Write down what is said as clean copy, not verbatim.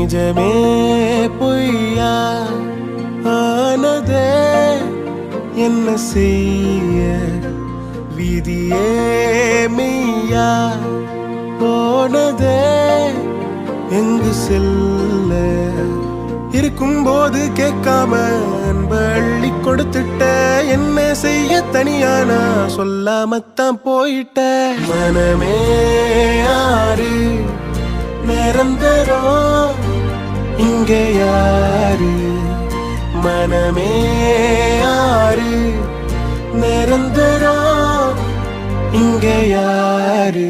நிஜமே பொய்யா ஆனதே என்ன செய்ய விதியே மெய்யா போனதே எங்கு செல்ல இருக்கும்போது கேட்காம அள்ளி கொடுத்துட்ட என்ன செய்ய தனியானா சொல்லாமத்தான் போயிட்ட மனமே யாரு நிரந்தரம் இங்க யாரு மனமே யாரு நிரந்தரம் இங்க யாரு